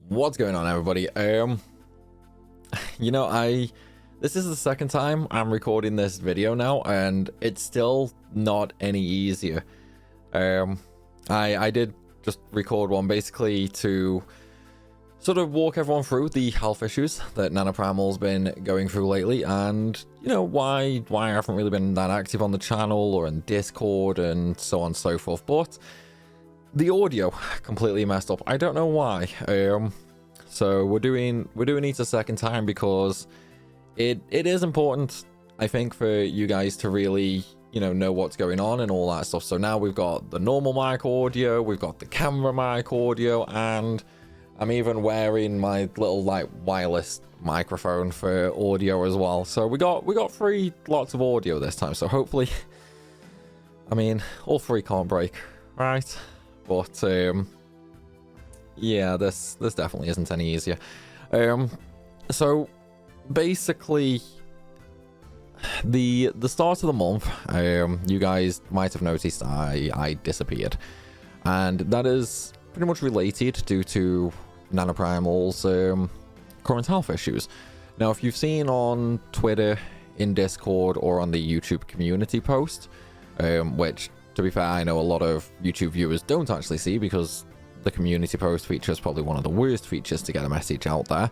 What's going on, everybody? You know, this is the second time I'm recording this video now, and it's still not any easier. I did just record one basically to sort of walk everyone through the health issues that Primal's been going through lately, and you know why I haven't really been that active on the channel or in Discord and so on and so forth. But the audio completely messed up. I don't know why. So we're doing it a second time because it is important, I think, for you guys to really know what's going on and all that stuff. So now we've got the normal mic audio, we've got the camera mic audio, and I'm even wearing my little wireless microphone for audio as well. So we got three lots of audio this time. So hopefully, I mean, all three can't break, right? But yeah, this definitely isn't any easier. So basically, the start of the month, you guys might have noticed I disappeared, and that is pretty much related due to Primal's current health issues. Now, if you've seen on Twitter, in Discord, or on the YouTube community post, which, to be fair, I know a lot of YouTube viewers don't actually see because the community post feature is probably one of the worst features to get a message out there.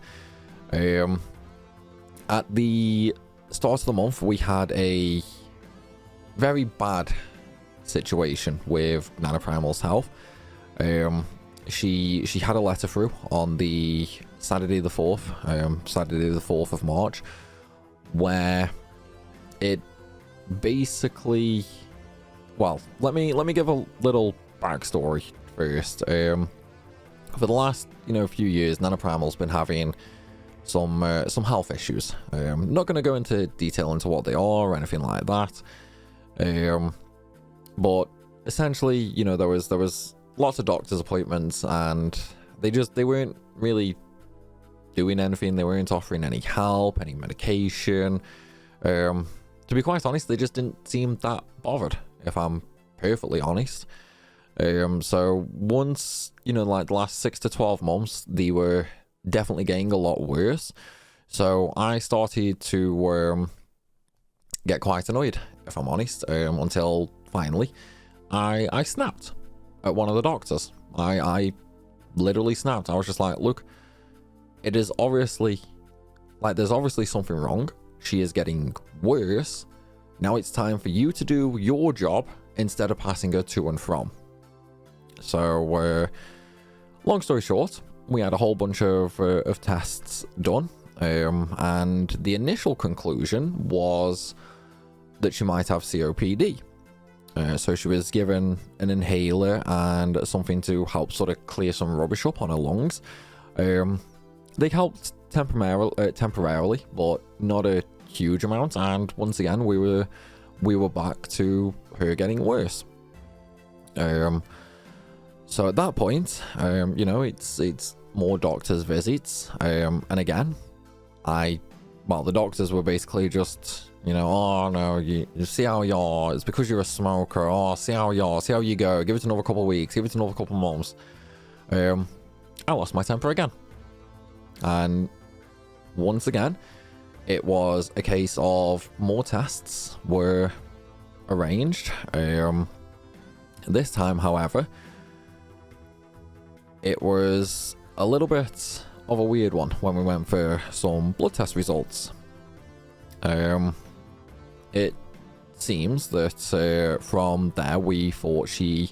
At the start of the month, we had a very bad situation with Primal's health. She had a letter through on the Saturday the 4th of March, where it basically, well, let me give a little backstory first. For the last few years, Primal's been having some health issues. I'm not going to go into detail into what they are or anything like that. But essentially, there was lots of doctor's appointments, and they weren't really doing anything. They weren't offering any help, any medication. To be quite honest, they just didn't seem that bothered, if I'm perfectly honest. So once, like the last 6 to 12 months, they were definitely getting a lot worse. So I started to get quite annoyed, if I'm honest, until finally I snapped at one of the doctors. I literally snapped. I was just like, look, it is obviously, there's obviously something wrong. She is getting worse. Now it's time for you to do your job instead of passing her to and from. So, long story short, we had a whole bunch of tests done, and the initial conclusion was that she might have COPD. So she was given an inhaler and something to help sort of clear some rubbish up on her lungs. They helped temporarily, but not a huge amount. And once again, we were back to her getting worse. So at that point, it's more doctor's visits, and again, the doctors were basically just, oh no, you see how you are, it's because you're a smoker, oh, see how you are, see how you go, give it another couple of weeks, give it another couple of months. I lost my temper again, and once again, it was a case of more tests were arranged. This time, however, it was a little bit of a weird one when we went for some blood test results. It seems that from there we thought she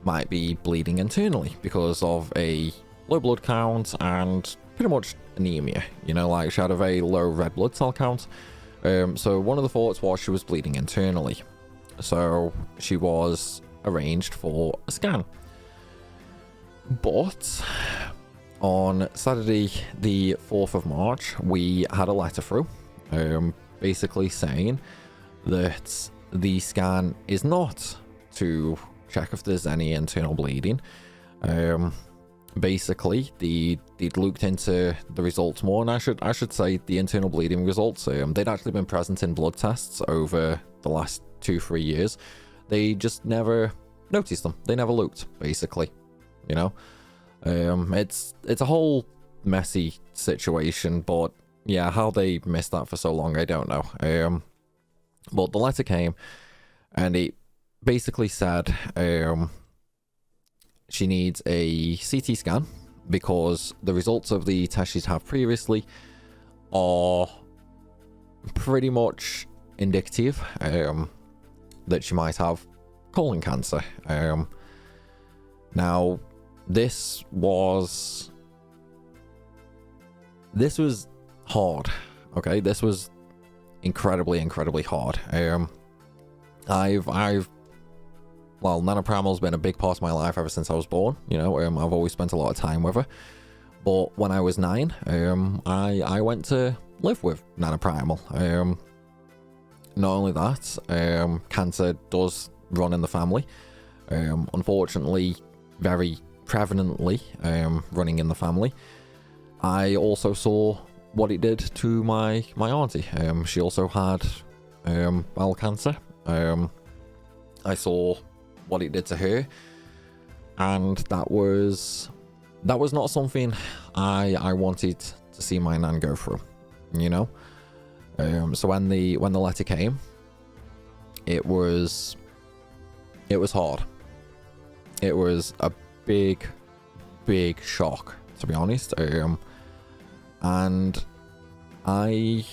might be bleeding internally because of a low blood count and pretty much anemia. She had a very low red blood cell count. So one of the thoughts was she was bleeding internally. So she was arranged for a scan. But on Saturday the 4th of March, we had a letter through basically saying that the scan is not to check if there's any internal bleeding. Basically, they'd looked into the results more, and I should say the internal bleeding results, they'd actually been present in blood tests over the last 2-3 years. They just never noticed them. They never looked, basically. It's a whole messy situation, but yeah, how they missed that for so long, I don't know. But the letter came, and it basically said she needs a CT scan because the results of the test she's had previously are pretty much indicative that she might have colon cancer. Now, this was hard. Okay, this was incredibly hard. Well, Nana Primal's been a big part of my life ever since I was born. You know, I've always spent a lot of time with her. But when I was 9, I went to live with Nana Primal. Not only that, cancer does run in the family. Unfortunately, very prevalently running in the family. I also saw what it did to my auntie. She also had bowel cancer. I saw what it did to her, and that was not something I wanted to see my nan go through, you know. So when the letter came, it was hard. It was a big shock, to be honest. And I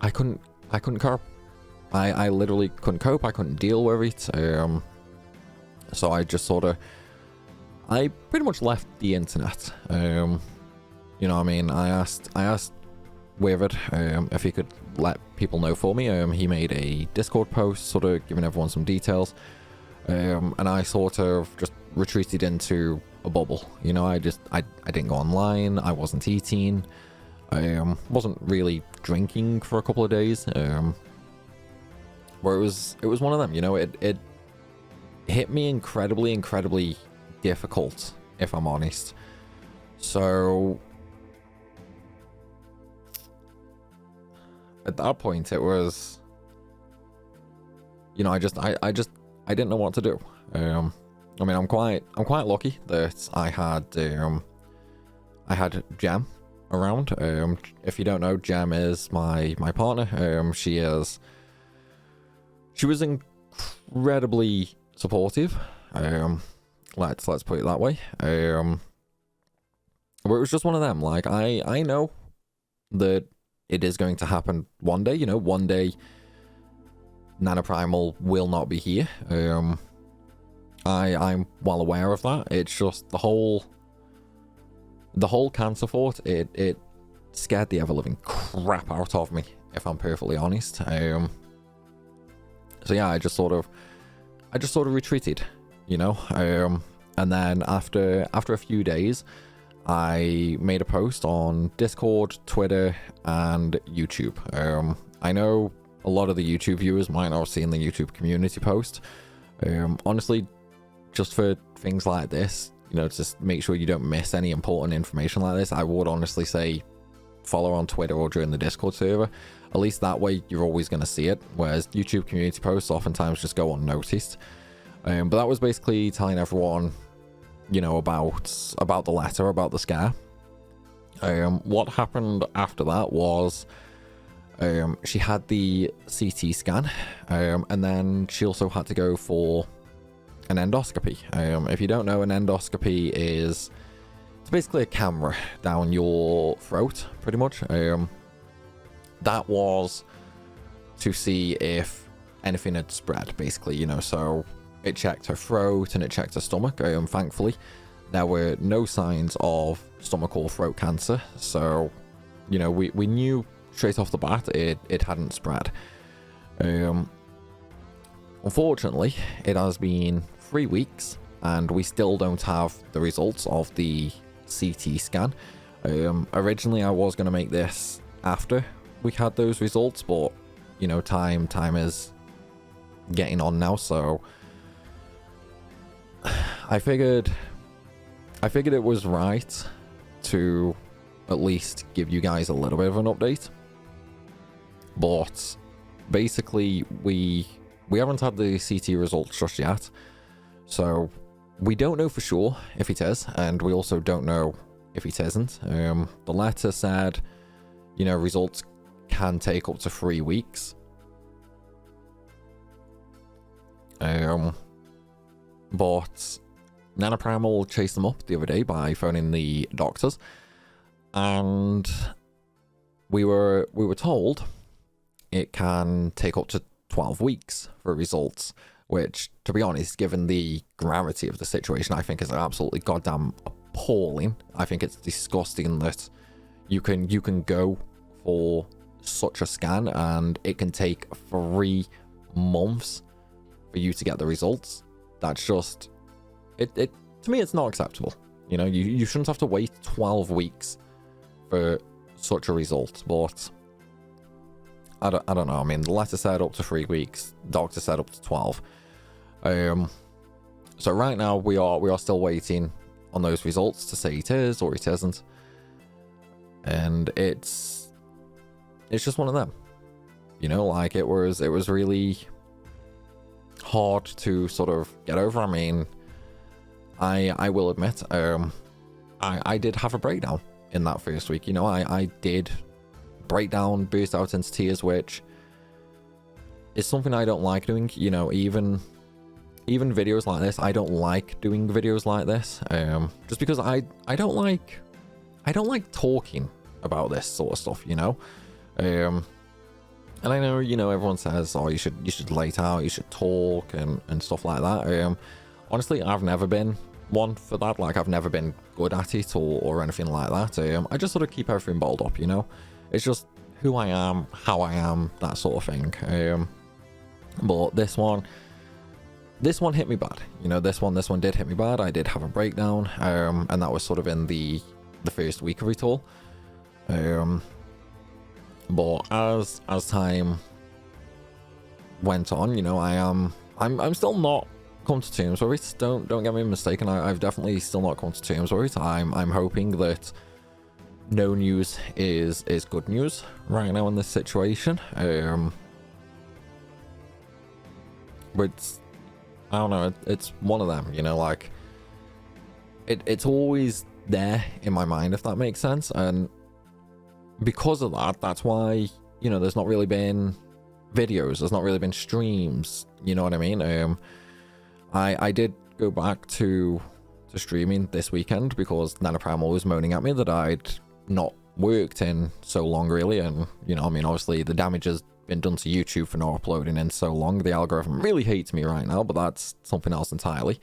couldn't cope. I literally couldn't cope. I couldn't deal with it. So I just I pretty much left the internet. You know what I mean? I asked Wavered if he could let people know for me. He made a Discord post sort of giving everyone some details. And I sort of just retreated into a bubble. You know, I didn't go online. I wasn't eating. Wasn't really drinking for a couple of days. Where it was one of them, you know, it hit me incredibly difficult, if I'm honest. So at that point, it was, you know, I didn't know what to do. I mean, I'm quite lucky that I had Gem around. If you don't know, Gem is my partner. She was incredibly supportive. Let's put it that way. But it was just one of them. Like, I know that it is going to happen one day. You know, one day Nana Primal will not be here. I'm well aware of that. It's just the whole cancer thought, it scared the ever-living crap out of me, if I'm perfectly honest. So yeah, I just sort of retreated, you know. And then after a few days, I made a post on Discord, Twitter, and YouTube. I know a lot of the YouTube viewers might not have seen the YouTube community post. Honestly, just for things like this, you know, just make sure you don't miss any important information like this, I would honestly say follow on Twitter or during the Discord server. At least that way you're always going to see it, whereas YouTube community posts oftentimes just go unnoticed. But that was basically telling everyone, you know, about the letter, about the scare. What happened after that was she had the CT scan, and then she also had to go for an endoscopy. If you don't know, an endoscopy it's basically a camera down your throat, pretty much. That was to see if anything had spread, basically, you know. So it checked her throat and it checked her stomach. Thankfully, there were no signs of stomach or throat cancer. So, you know, we knew straight off the bat it hadn't spread. Unfortunately, it has been 3 weeks and we still don't have the results of the CT scan. Originally, I was going to make this after we had those results, but, you know, time is getting on now, so I figured it was right to at least give you guys a little bit of an update. But basically, we haven't had the CT results just yet, so We don't know for sure if it is, and we also don't know if it isn't. The letter said, you know, results can take up to 3 weeks. But Primal chased them up the other day by phoning the doctors, and we were told it can take up to 12 weeks for results, which, to be honest, given the gravity of the situation, I think is absolutely goddamn appalling. I think it's disgusting that you can go for such a scan and it can take 3 months for you to get the results. That's just it to me, it's not acceptable. You know, you shouldn't have to wait 12 weeks for such a result. But I don't know. I mean, the letter said up to 3 weeks, doctor said up to 12. So right now we are still waiting on those results to say it is or it isn't, and it's just one of them. You know, like it was really hard to sort of get over. I mean, I will admit, I did have a breakdown in that first week. You know, I did break down, burst out into tears, which is something I don't like doing. You know, even videos like this, I don't like doing videos like this, just because I don't like talking about this sort of stuff, you know. And I know, you know, everyone says, oh, you should lay it out, you should talk and stuff like that. Honestly, I've never been one for that. Like, I've never been good at it or anything like that. I just sort of keep everything bottled up, you know. It's just who I am, how I am, that sort of thing. But this one hit me bad. You know, this one did hit me bad. I did have a breakdown, and that was sort of in the first week of it all. But as time went on, you know, I'm still not come to terms with it. Don't get me mistaken. I've definitely still not come to terms with it. I'm hoping that no news is good news right now in this situation. But I don't know, it's one of them, you know, like it's always there in my mind, if that makes sense. And because of that, that's why, you know, there's not really been videos, there's not really been streams, you know what I mean. I did go back to streaming this weekend because Primal was moaning at me that I'd not worked in so long, really. And, you know, I mean, obviously the damage has been done to YouTube for not uploading in so long. The algorithm really hates me right now, but that's something else entirely.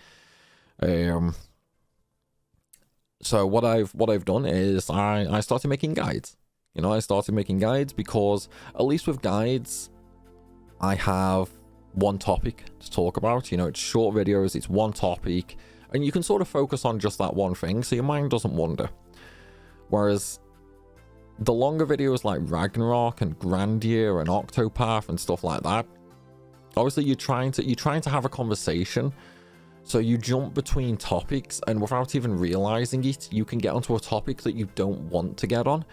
So what I've done is I started making guides. You know, I started making guides because at least with guides, I have one topic to talk about. You know, it's short videos, it's one topic, and you can sort of focus on just that one thing, so your mind doesn't wander. Whereas the longer videos like Ragnarok and Grandia and Octopath and stuff like that, obviously you're trying to have a conversation, so you jump between topics, and without even realizing it, you can get onto a topic that you don't want to get on.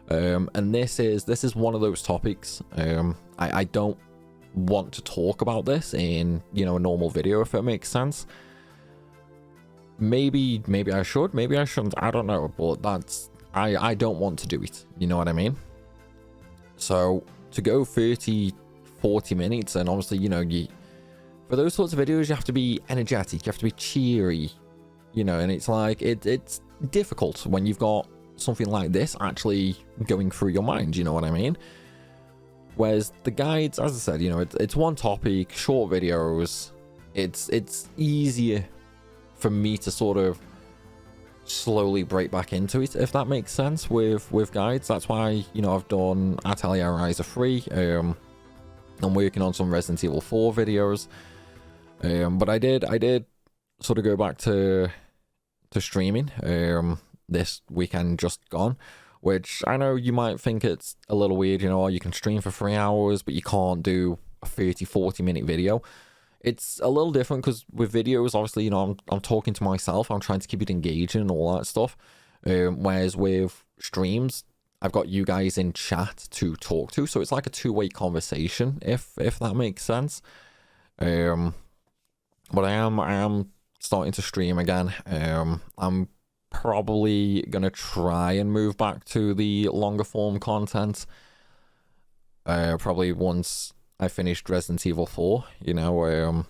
And this is one of those topics. I don't want to talk about this in, you know, a normal video, if it makes sense. Maybe I should, maybe I shouldn't, I don't know, but that's I don't want to do it, you know what I mean? So to go 30-40 minutes, and obviously, you know, for those sorts of videos you have to be energetic, you have to be cheery, you know, and it's like it's difficult when you've got something like this actually going through your mind, you know what I mean? Whereas the guides, as I said, you know, it's one topic, short videos, it's easier for me to sort of slowly break back into it, if that makes sense, with guides. That's why, you know, I've done Atelier Riser 3, I'm working on some Resident Evil 4 videos, but I did sort of go back to streaming this weekend just gone, which I know you might think it's a little weird, you know, you can stream for 3 hours but you can't do a 30-40 minute video. It's a little different because with videos, obviously, you know, I'm talking to myself, I'm trying to keep it engaging and all that stuff, whereas with streams, I've got you guys in chat to talk to, so it's like a two-way conversation, if that makes sense. But I am starting to stream again. I'm probably gonna try and move back to the longer form content. Probably once I finished Resident Evil 4, you know,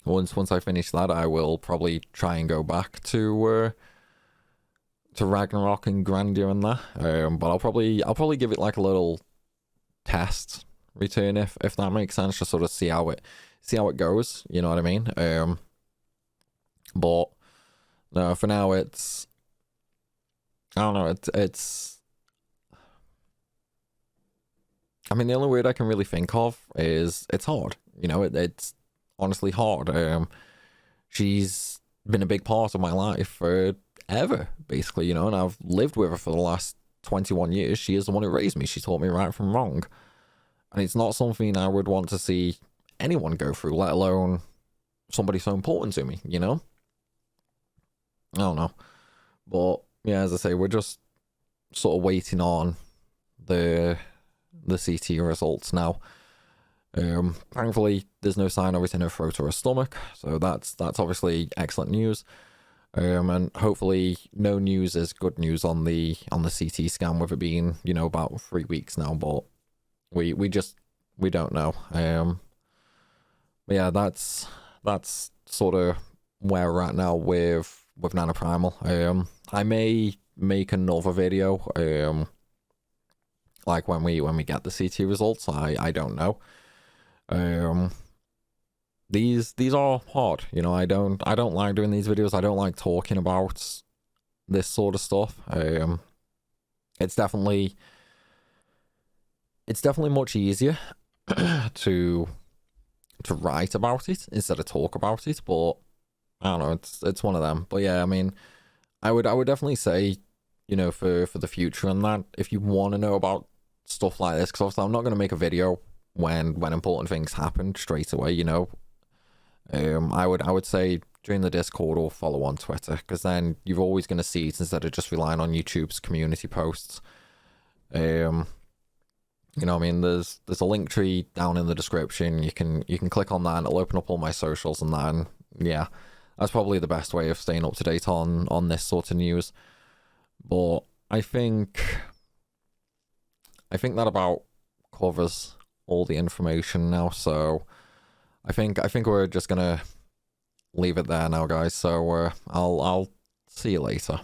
once I finish that, I will probably try and go back to Ragnarok and Grandeur and that. But I'll probably give it like a little test return if that makes sense, just sort of see how it goes, you know what I mean? But no, for now it's, I don't know, it's I mean, the only word I can really think of is it's hard. You know, it's honestly hard. She's been a big part of my life forever, basically, you know, and I've lived with her for the last 21 years. She is the one who raised me. She taught me right from wrong. And it's not something I would want to see anyone go through, let alone somebody so important to me, you know? I don't know. But yeah, as I say, we're just sort of waiting on the CT results now. Thankfully, there's no sign of it in her throat or her stomach, so that's obviously excellent news. And hopefully, no news is good news on the CT scan, with it being, you know, about 3 weeks now. But we don't know. But yeah, that's sort of where we're at now with Nano Primal. I may make another video. Like when we get the CT results, I don't know. These are hard, you know. I don't like doing these videos. I don't like talking about this sort of stuff. It's definitely much easier to write about it instead of talk about it. But I don't know. It's one of them. But yeah, I mean, I would definitely say, you know, for the future and that, if you want to know about stuff like this, because obviously I'm not going to make a video when important things happen straight away, you know. I would say join the Discord or follow on Twitter, because then you're always going to see it instead of just relying on YouTube's community posts. You know what I mean? There's a link tree down in the description. You can click on that and it'll open up all my socials and that. And yeah, that's probably the best way of staying up to date on this sort of news. But I think that about covers all the information now. So I think we're just gonna leave it there now, guys. So I'll see you later.